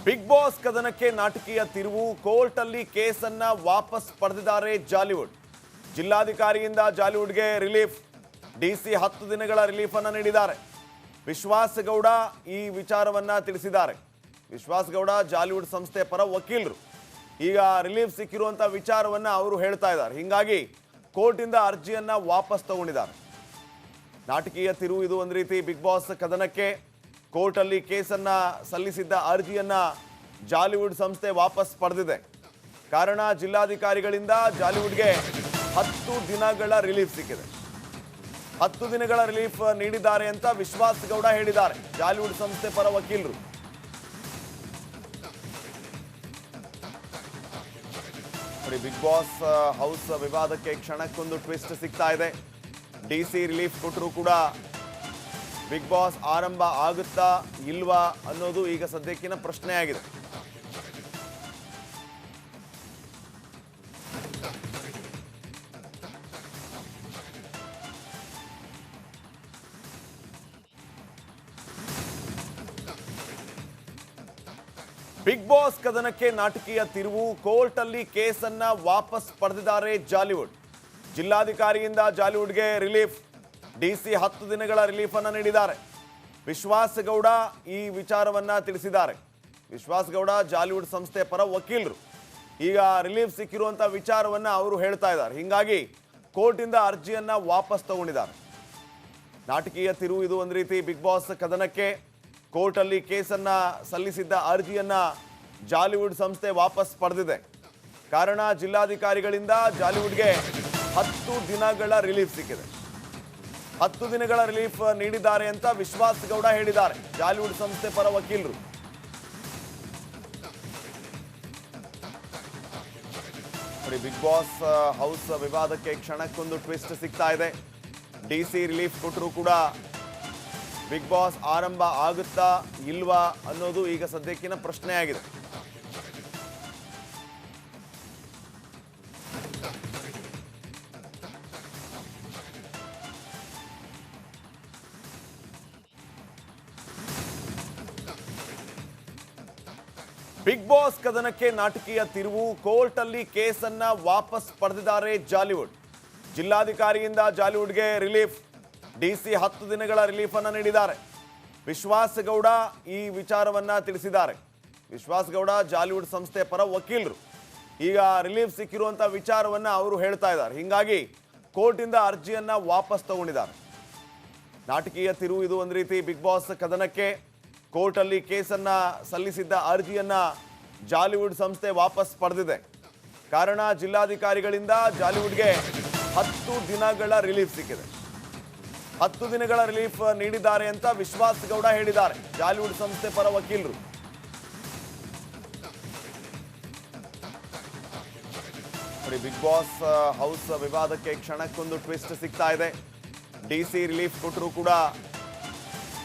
Big boss ಕದನಕ್ಕೆ ನಾಟಕೀಯ ತಿರುವು. Court ಅಲ್ಲಿ ಕೇಸನ್ನ ವಾಪಸ್ ಪಡೆದಿದ್ದಾರೆ ಜಾಲಿವುಡ್. ಜಿಲ್ಲಾಧಿಕಾರಿಯಿಂದ ಜಾಲಿವುಡ್ಗೆ ರಿಲೀಫ್. ಡಿಸಿ 10 ದಿನಗಳ ರಿಲೀಫ್ ಅನ್ನು ನೀಡಿದ್ದಾರೆ. ವಿಶ್ವಾಸ್ ಗೌಡ ಈ ವಿಚಾರವನ್ನ ತಿಳಿಸಿದ್ದಾರೆ. ವಿಶ್ವಾಸ್ ಗೌಡ ಜಾಲಿವುಡ್ ಸಂಸ್ಥೆ ಪರ ವಕೀಲರು. ಈಗ ರಿಲೀಫ್ ಸಿಕ್ಕಿರುವಂತ ವಿಚಾರವನ್ನ ಅವರು ಹೇಳ್ತಾ ಇದ್ದಾರೆ. ಹೀಗಾಗಿ ಕೋರ್ಟ್ ಇಂದ ಅರ್ಜಿಯನ್ನ ವಾಪಸ್ ತಗೊಂಡಿದ್ದಾರೆ. ನಾಟಕೀಯ ತಿರುವು ಇದು. ಒಂದು ರೀತಿ ಬಿಗ್ ಬಾಸ್ ಕದನಕ್ಕೆ ಕೋರ್ಟ್ ಅಲ್ಲಿ ಕೇಸನ್ನ ಸಲ್ಲಿಸಿದ್ದ ಅರ್ಜಿಯನ್ನ ಜಾಲಿವುಡ್ ಸಂಸ್ಥೆ ವಾಪಸ್ ಪಡೆದಿದೆ. ಕಾರಣ ಜಿಲ್ಲಾಧಿಕಾರಿಗಳಿಂದ ಜಾಲಿವುಡ್ಗೆ 10 ದಿನಗಳ ರಿಲೀಫ್ ಸಿಕ್ಕಿದೆ. 10 ದಿನಗಳ ರಿಲೀಫ್ ನೀಡಿದ್ದಾರೆ ಅಂತ ವಿಶ್ವಾಸ್ ಗೌಡ ಹೇಳಿದ್ದಾರೆ, ಜಾಲಿವುಡ್ ಸಂಸ್ಥೆ ಪರ ವಕೀಲರು. ನೋಡಿ, ಬಿಗ್ ಬಾಸ್ ಹೌಸ್ ವಿವಾದಕ್ಕೆ ಕ್ಷಣಕ್ಕೊಂದು ಟ್ವಿಸ್ಟ್ ಸಿಗ್ತಾ ಇದೆ. ಡಿಸಿ ರಿಲೀಫ್ ಕೊಟ್ಟರು ಕೂಡ ಬಿಗ್ ಬಾಸ್ ಆರಂಭ ಆಗುತ್ತಾ ಇಲ್ವಾ ಅನ್ನೋದು ಈಗ ಸದ್ಯಕ್ಕಿನ ಪ್ರಶ್ನೆಯಾಗಿದೆ. ಬಿಗ್ ಬಾಸ್ ಕದನಕ್ಕೆ ನಾಟಕೀಯ ತಿರುವು. ಕೋರ್ಟ್ ಅಲ್ಲಿ ಕೇಸನ್ನ ವಾಪಸ್ ಪಡೆದಿದ್ದಾರೆ ಜಾಲಿವುಡ್. ಜಿಲ್ಲಾಧಿಕಾರಿಯಿಂದ ಜಾಲಿವುಡ್ಗೆ ರಿಲೀಫ್. ಡಿಸಿ 10 ದಿನಗಳ ರಿಲೀಫ್ ಅನ್ನು ನೀಡಿದ್ದಾರೆ. ವಿಶ್ವಾಸ್ ಗೌಡ ಈ ವಿಚಾರವನ್ನ ತಿಳಿಸಿದ್ದಾರೆ. ವಿಶ್ವಾಸ್ ಗೌಡ ಜಾಲಿವುಡ್ ಸಂಸ್ಥೆ ಪರ ವಕೀಲರು. ಈಗ ರಿಲೀಫ್ ಸಿಕ್ಕಿರುವಂತ ವಿಚಾರವನ್ನ ಅವರು ಹೇಳ್ತಾ ಇದ್ದಾರೆ. ಹೀಗಾಗಿ ಕೋರ್ಟ್ ಇಂದ ಅರ್ಜಿಯನ್ನ ವಾಪಸ್ ತಗೊಂಡಿದ್ದಾರೆ. ನಾಟಕೀಯ ತಿರುವು ಇದು. ಒಂದು ರೀತಿ ಬಿಗ್ ಬಾಸ್ ಕದನಕ್ಕೆ ಕೋರ್ಟ್ ಅಲ್ಲಿ ಕೇಸನ್ನ ಸಲ್ಲಿಸಿದ್ದ ಅರ್ಜಿಯನ್ನ ಜಾಲಿವುಡ್ ಸಂಸ್ಥೆ ವಾಪಸ್ ಪಡೆದಿದೆ. ಕಾರಣ ಜಿಲ್ಲಾಧಿಕಾರಿಗಳಿಂದ ಜಾಲಿವುಡ್ಗೆ 10 ದಿನಗಳ ರಿಲೀಫ್ ಸಿಕ್ಕಿದೆ. 10 ದಿನಗಳ ರಿಲೀಫ್ ನೀಡಿದ್ದಾರೆ ಅಂತ ವಿಶ್ವಾಸ್ ಗೌಡ ಹೇಳಿದ್ದಾರೆ, ಜಾಲಿವುಡ್ ಸಂಸ್ಥೆ ಪರ ವಕೀಲರು. ನೋಡಿ, ಬಿಗ್ ಬಾಸ್ ಹೌಸ್ ವಿವಾದಕ್ಕೆ ಕ್ಷಣಕ್ಕೊಂದು ಟ್ವಿಸ್ಟ್ ಸಿಗ್ತಾ ಇದೆ. ಡಿಸಿ ರಿಲೀಫ್ ಕೊಟ್ಟರು ಕೂಡ ಬಿಗ್ ಬಾಸ್ ಆರಂಭ ಆಗುತ್ತಾ ಇಲ್ವಾ ಅನ್ನೋದು ಈಗ ಸದ್ಯಕ್ಕಿನ ಪ್ರಶ್ನೆಯಾಗಿದೆ. ಬಿಗ್ ಬಾಸ್ ಕದನಕ್ಕೆ ನಾಟಕೀಯ ತಿರುವು. ಕೋರ್ಟ್ ಅಲ್ಲಿ ಕೇಸನ್ನ ವಾಪಸ್ ಪಡೆದಿದ್ದಾರೆ ಜಾಲಿವುಡ್. ಜಿಲ್ಲಾಧಿಕಾರಿಯಿಂದ ಜಾಲಿವುಡ್ಗೆ ರಿಲೀಫ್. ಡಿಸಿ 10 ದಿನಗಳ ರಿಲೀಫ್ ಅನ್ನು ನೀಡಿದ್ದಾರೆ. ವಿಶ್ವಾಸ್ ಗೌಡ ಈ ವಿಚಾರವನ್ನ ತಿಳಿಸಿದ್ದಾರೆ. ವಿಶ್ವಾಸ್ ಗೌಡ ಜಾಲಿವುಡ್ ಸಂಸ್ಥೆ ಪರ ವಕೀಲರು. ಈಗ ರಿಲೀಫ್ ಸಿಕ್ಕಿರುವಂತ ವಿಚಾರವನ್ನ ಅವರು ಹೇಳ್ತಾ ಇದ್ದಾರೆ. ಹೀಗಾಗಿ ಕೋರ್ಟ್ ಇಂದ ಅರ್ಜಿಯನ್ನ ವಾಪಸ್ ತಗೊಂಡಿದ್ದಾರೆ. ನಾಟಕೀಯ ತಿರುವು ಇದು. ಒಂದು ರೀತಿ ಬಿಗ್ ಬಾಸ್ ಕದನಕ್ಕೆ ಕೋರ್ಟ್ ಅಲ್ಲಿ ಕೇಸನ್ನ ಸಲ್ಲಿಸಿದ್ದ ಅರ್ಜಿಯನ್ನ ಜಾಲಿವುಡ್ ಸಂಸ್ಥೆ ವಾಪಸ್ ಪಡೆದಿದೆ. ಕಾರಣ ಜಿಲ್ಲಾಧಿಕಾರಿಗಳಿಂದ ಜಾಲಿವುಡ್ಗೆ 10 ದಿನಗಳ ರಿಲೀಫ್ ಸಿಕ್ಕಿದೆ. 10 ದಿನಗಳ ರಿಲೀಫ್ ನೀಡಿದ್ದಾರೆ ಅಂತ ವಿಶ್ವಾಸ್ ಗೌಡ ಹೇಳಿದ್ದಾರೆ, ಜಾಲಿವುಡ್ ಸಂಸ್ಥೆ ಪರ ವಕೀಲರು. ನೋಡಿ, ಬಿಗ್ ಬಾಸ್ ಹೌಸ್ ವಿವಾದಕ್ಕೆ ಕ್ಷಣಕ್ಕೊಂದು ಟ್ವಿಸ್ಟ್ ಸಿಗ್ತಾ ಇದೆ. ಡಿಸಿ ರಿಲೀಫ್ ಕೊಟ್ಟರು ಕೂಡ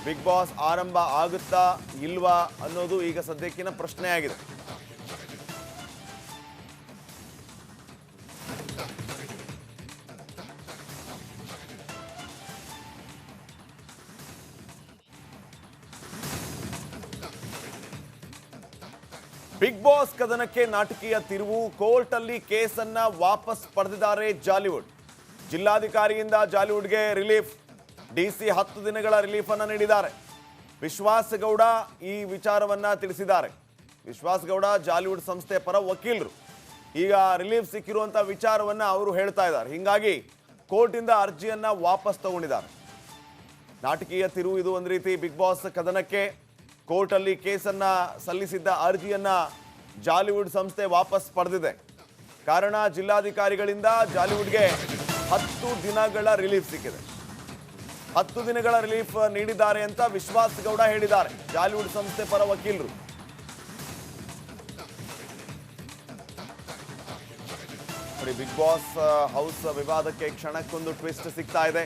ಬಿಗ್ ಬಾಸ್ ಆರಂಭ ಆಗುತ್ತಾ ಇಲ್ವಾ ಅನ್ನೋದು ಈಗ ಸದ್ಯಕ್ಕಿನ ಪ್ರಶ್ನೆಯಾಗಿದೆ. ಬಿಗ್ ಬಾಸ್ ಕದನಕ್ಕೆ ನಾಟಕೀಯ ತಿರುವು. ಕೋರ್ಟ್ ಅಲ್ಲಿ ಕೇಸನ್ನ ವಾಪಸ್ ಪಡೆದಿದ್ದಾರೆ ಜಾಲಿವುಡ್. ಜಿಲ್ಲಾಧಿಕಾರಿಯಿಂದ ಜಾಲಿವುಡ್ಗೆ ರಿಲೀಫ್. ಡಿಸಿ 10 ದಿನಗಳ ರಿಲೀಫ್ ಅನ್ನು ನೀಡಿದ್ದಾರೆ. ವಿಶ್ವಾಸ್ ಗೌಡ ಈ ವಿಚಾರವನ್ನ ತಿಳಿಸಿದ್ದಾರೆ. ವಿಶ್ವಾಸ್ ಗೌಡ ಜಾಲಿವುಡ್ ಸಂಸ್ಥೆ ಪರ ವಕೀಲರು. ಈಗ ರಿಲೀಫ್ ಸಿಕ್ಕಿರುವಂತ ವಿಚಾರವನ್ನ ಅವರು ಹೇಳ್ತಾ ಇದ್ದಾರೆ. ಹೀಗಾಗಿ ಕೋರ್ಟ್ ಇಂದ ಅರ್ಜಿಯನ್ನ ವಾಪಸ್ ತಗೊಂಡಿದ್ದಾರೆ. ನಾಟಕೀಯ ತಿರುವು ಇದು. ಒಂದು ರೀತಿ ಬಿಗ್ ಬಾಸ್ ಕದನಕ್ಕೆ ಕೋರ್ಟ್ ಅಲ್ಲಿ ಕೇಸನ್ನ ಸಲ್ಲಿಸಿದ್ದ ಅರ್ಜಿಯನ್ನ ಜಾಲಿವುಡ್ ಸಂಸ್ಥೆ ವಾಪಸ್ ಪಡೆದಿದೆ. ಕಾರಣ ಜಿಲ್ಲಾಧಿಕಾರಿಗಳಿಂದ ಜಾಲಿವುಡ್ಗೆ 10 ದಿನಗಳ ರಿಲೀಫ್ ಸಿಕ್ಕಿದೆ. 10 ದಿನಗಳ ರಿಲೀಫ್ ನೀಡಿದ್ದಾರೆ ಅಂತ ವಿಶ್ವಾಸ್ ಗೌಡ ಹೇಳಿದ್ದಾರೆ, ಜಾಲಿವುಡ್ ಸಂಸ್ಥೆ ಪರ ವಕೀಲರು. ನೋಡಿ, ಬಿಗ್ ಬಾಸ್ ಹೌಸ್ ವಿವಾದಕ್ಕೆ ಕ್ಷಣಕ್ಕೊಂದು ಟ್ವಿಸ್ಟ್ ಸಿಗ್ತಾ ಇದೆ.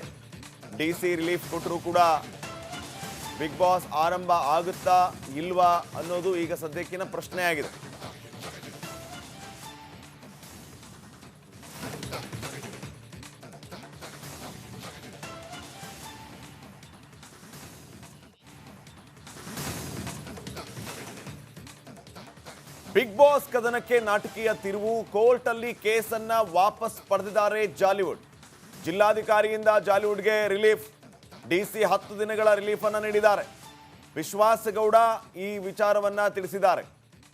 ಡಿಸಿ ರಿಲೀಫ್ ಕೊಟ್ಟರು ಕೂಡ ಬಿಗ್ ಬಾಸ್ ಆರಂಭ ಆಗುತ್ತಾ ಇಲ್ವಾ ಅನ್ನೋದು ಈಗ ಸದ್ಯಕ್ಕಿನ ಪ್ರಶ್ನೆಯಾಗಿದೆ. ಬಿಗ್ ಬಾಸ್ ಕದನಕ್ಕೆ ನಾಟಕೀಯ ತಿರುವು, ಕೋರ್ಟ್ ಅಲ್ಲಿ ಕೇಸನ್ನ ವಾಪಸ್ ಪಡೆದಿದ್ದಾರೆ ಜಾಲಿವುಡ್. ಜಿಲ್ಲಾಧಿಕಾರಿಯಿಂದ ಜಾಲಿವುಡ್ಗೆ ರಿಲೀಫ್. ಡಿಸಿ 10 ದಿನಗಳ ರಿಲೀಫ್ ಅನ್ನು ನೀಡಿದ್ದಾರೆ. ವಿಶ್ವಾಸ್ ಗೌಡ ಈ ವಿಚಾರವನ್ನ ತಿಳಿಸಿದ್ದಾರೆ.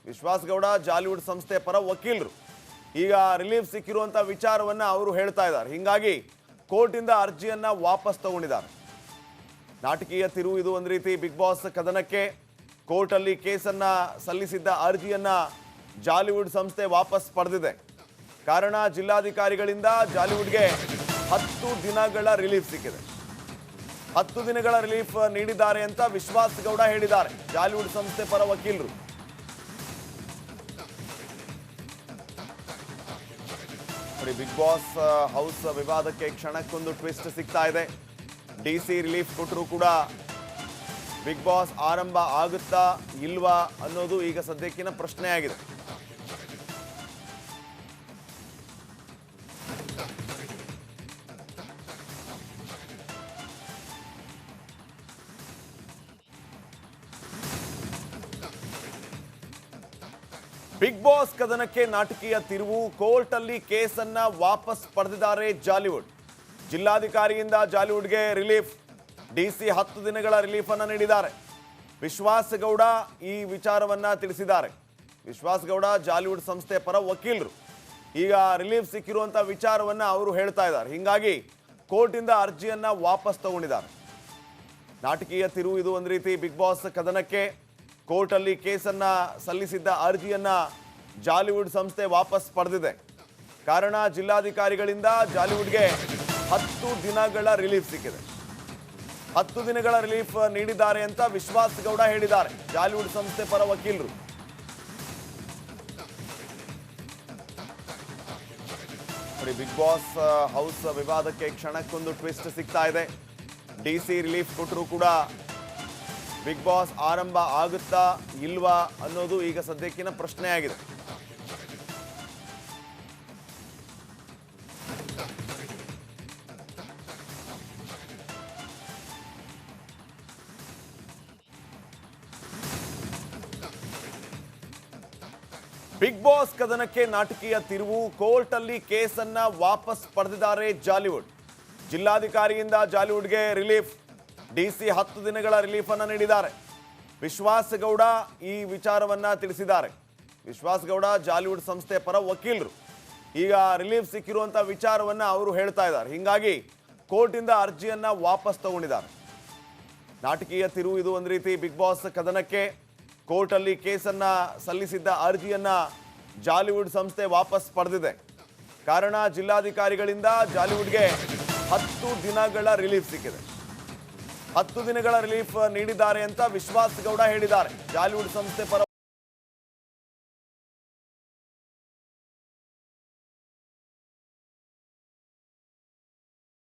ವಿಶ್ವಾಸ್ ಗೌಡ ಜಾಲಿವುಡ್ ಸಂಸ್ಥೆ ಪರ ವಕೀಲರು. ಈಗ ರಿಲೀಫ್ ಸಿಕ್ಕಿರುವಂತ ವಿಚಾರವನ್ನ ಅವರು ಹೇಳ್ತಾ ಇದ್ದಾರೆ. ಹೀಗಾಗಿ ಕೋರ್ಟ್ ಇಂದ ಅರ್ಜಿಯನ್ನ ವಾಪಸ್ ತಗೊಂಡಿದ್ದಾರೆ. ನಾಟಕೀಯ ತಿರುವು ಇದು. ಒಂದು ರೀತಿ ಬಿಗ್ ಬಾಸ್ ಕದನಕ್ಕೆ ಕೋರ್ಟ್ ಅಲ್ಲಿ ಕೇಸನ್ನ ಸಲ್ಲಿಸಿದ್ದ ಅರ್ಜಿಯನ್ನ ಜಾಲಿವುಡ್ ಸಂಸ್ಥೆ ವಾಪಸ್ ಪಡೆದಿದೆ. ಕಾರಣ ಜಿಲ್ಲಾಧಿಕಾರಿಗಳಿಂದ ಜಾಲಿವುಡ್ಗೆ 10 ದಿನಗಳ ರಿಲೀಫ್ ಸಿಕ್ಕಿದೆ. 10 ದಿನಗಳ ರಿಲೀಫ್ ನೀಡಿದ್ದಾರೆ ಅಂತ ವಿಶ್ವಾಸ್ ಗೌಡ ಹೇಳಿದ್ದಾರೆ, ಜಾಲಿವುಡ್ ಸಂಸ್ಥೆ ಪರ ವಕೀಲರು. ನೋಡಿ, ಬಿಗ್ ಬಾಸ್ ಹೌಸ್ ವಿವಾದಕ್ಕೆ ಕ್ಷಣಕ್ಕೊಂದು ಟ್ವಿಸ್ಟ್ ಸಿಗ್ತಾ ಇದೆ. ಡಿಸಿ ರಿಲೀಫ್ ಕೊಟ್ಟರು ಕೂಡ ಬಿಗ್ ಬಾಸ್ ಆರಂಭ ಆಗುತ್ತಾ ಇಲ್ವಾ ಅನ್ನೋದು ಈಗ ಸದ್ಯಕ್ಕಿನ ಪ್ರಶ್ನೆಯಾಗಿದೆ. ಬಿಗ್ ಬಾಸ್ ಕದನಕ್ಕೆ ನಾಟಕೀಯ ತಿರುವು, ಕೋರ್ಟ್ ಅಲ್ಲಿ ಕೇಸನ್ನ ವಾಪಸ್ ಪಡೆದಿದ್ದಾರೆ ಜಾಲಿವುಡ್. ಜಿಲ್ಲಾಧಿಕಾರಿಯಿಂದ ಜಾಲಿವುಡ್ಗೆ ರಿಲೀಫ್. ಡಿಸಿ 10 ದಿನಗಳ ರಿಲೀಫ್ ಅನ್ನು ನೀಡಿದ್ದಾರೆ. ವಿಶ್ವಾಸ್ ಗೌಡ ಈ ವಿಚಾರವನ್ನ ತಿಳಿಸಿದ್ದಾರೆ. ವಿಶ್ವಾಸ್ ಗೌಡ ಜಾಲಿವುಡ್ ಸಂಸ್ಥೆ ಪರ ವಕೀಲರು. ಈಗ ರಿಲೀಫ್ ಸಿಕ್ಕಿರುವಂತ ವಿಚಾರವನ್ನ ಅವರು ಹೇಳ್ತಾ ಇದ್ದಾರೆ. ಹೀಗಾಗಿ ಕೋರ್ಟ್ ಇಂದ ಅರ್ಜಿಯನ್ನ ವಾಪಸ್ ತಗೊಂಡಿದ್ದಾರೆ. ನಾಟಕೀಯ ತಿರುವು ಇದು. ಒಂದು ರೀತಿ ಬಿಗ್ ಬಾಸ್ ಕದನಕ್ಕೆ ಕೋರ್ಟ್ ಅಲ್ಲಿ ಕೇಸನ್ನ ಸಲ್ಲಿಸಿದ್ದ ಅರ್ಜಿಯನ್ನ ಜಾಲಿವುಡ್ ಸಂಸ್ಥೆ ವಾಪಸ್ ಪಡೆದಿದೆ. ಕಾರಣ ಜಿಲ್ಲಾಧಿಕಾರಿಗಳಿಂದ ಜಾಲಿವುಡ್ಗೆ 10 ದಿನಗಳ ರಿಲೀಫ್ ಸಿಕ್ಕಿದೆ. 10 ದಿನಗಳ ರಿಲೀಫ್ ನೀಡಿದ್ದಾರೆ ಅಂತ ವಿಶ್ವಾಸ್ ಗೌಡ ಹೇಳಿದ್ದಾರೆ, ಜಾಲಿವುಡ್ ಸಂಸ್ಥೆ ಪರ ವಕೀಲರು. ನೋಡಿ, ಬಿಗ್ ಬಾಸ್ ಹೌಸ್ ವಿವಾದಕ್ಕೆ ಕ್ಷಣಕ್ಕೊಂದು ಟ್ವಿಸ್ಟ್ ಸಿಗ್ತಾ ಇದೆ. ಡಿಸಿ ರಿಲೀಫ್ ಕೊಟ್ಟರು ಕೂಡ ಬಿಗ್ ಬಾಸ್ ಆರಂಭ ಆಗುತ್ತಾ ಇಲ್ವಾ ಅನ್ನೋದು ಈಗ ಸದ್ಯಕ್ಕಿನ ಪ್ರಶ್ನೆಯಾಗಿದೆ. ಬಿಗ್ ಬಾಸ್ ಕದನಕ್ಕೆ ನಾಟಕೀಯ ತಿರುವು, ಕೋರ್ಟ್ ಅಲ್ಲಿ ಕೇಸನ್ನ ವಾಪಸ್ ಪಡೆದಿದ್ದಾರೆ ಜಾಲಿವುಡ್. ಜಿಲ್ಲಾಧಿಕಾರಿಯಿಂದ ಜಾಲಿವುಡ್ಗೆ ರಿಲೀಫ್. ಡಿಸಿ 10 ದಿನಗಳ ರಿಲೀಫ್ ಅನ್ನು ನೀಡಿದ್ದಾರೆ. ವಿಶ್ವಾಸ್ ಗೌಡ ಈ ವಿಚಾರವನ್ನ ತಿಳಿಸಿದ್ದಾರೆ. ವಿಶ್ವಾಸ್ ಗೌಡ ಜಾಲಿವುಡ್ ಸಂಸ್ಥೆ ಪರ ವಕೀಲರು. ಈಗ ರಿಲೀಫ್ ಸಿಕ್ಕಿರುವಂತ ವಿಚಾರವನ್ನ ಅವರು ಹೇಳ್ತಾ ಇದ್ದಾರೆ. ಹೀಗಾಗಿ ಕೋರ್ಟ್ ಇಂದ ಅರ್ಜಿಯನ್ನ ವಾಪಸ್ ತಗೊಂಡಿದ್ದಾರೆ. ನಾಟಕೀಯ ತಿರುವು ಇದು. ಒಂದು ರೀತಿ ಬಿಗ್ ಬಾಸ್ ಕದನಕ್ಕೆ ಕೋರ್ಟ್ ಅಲ್ಲಿ ಕೇಸನ್ನ ಸಲ್ಲಿಸಿದ್ದ ಅರ್ಜಿಯನ್ನ ಜಾಲಿವುಡ್ ಸಂಸ್ಥೆ ವಾಪಸ್ ಪಡೆದಿದೆ. ಕಾರಣ ಜಿಲ್ಲಾಧಿಕಾರಿಗಳಿಂದ ಜಾಲಿವುಡ್ಗೆ 10 ದಿನಗಳ ರಿಲೀಫ್ ಸಿಕ್ಕಿದೆ. 10 ದಿನಗಳ ರಿಲೀಫ್ ನೀಡಿದ್ದಾರೆ ಅಂತ ವಿಶ್ವಾಸ್ ಗೌಡ ಹೇಳಿದ್ದಾರೆ, ಜಾಲಿವುಡ್ ಸಂಸ್ಥೆ ಪರ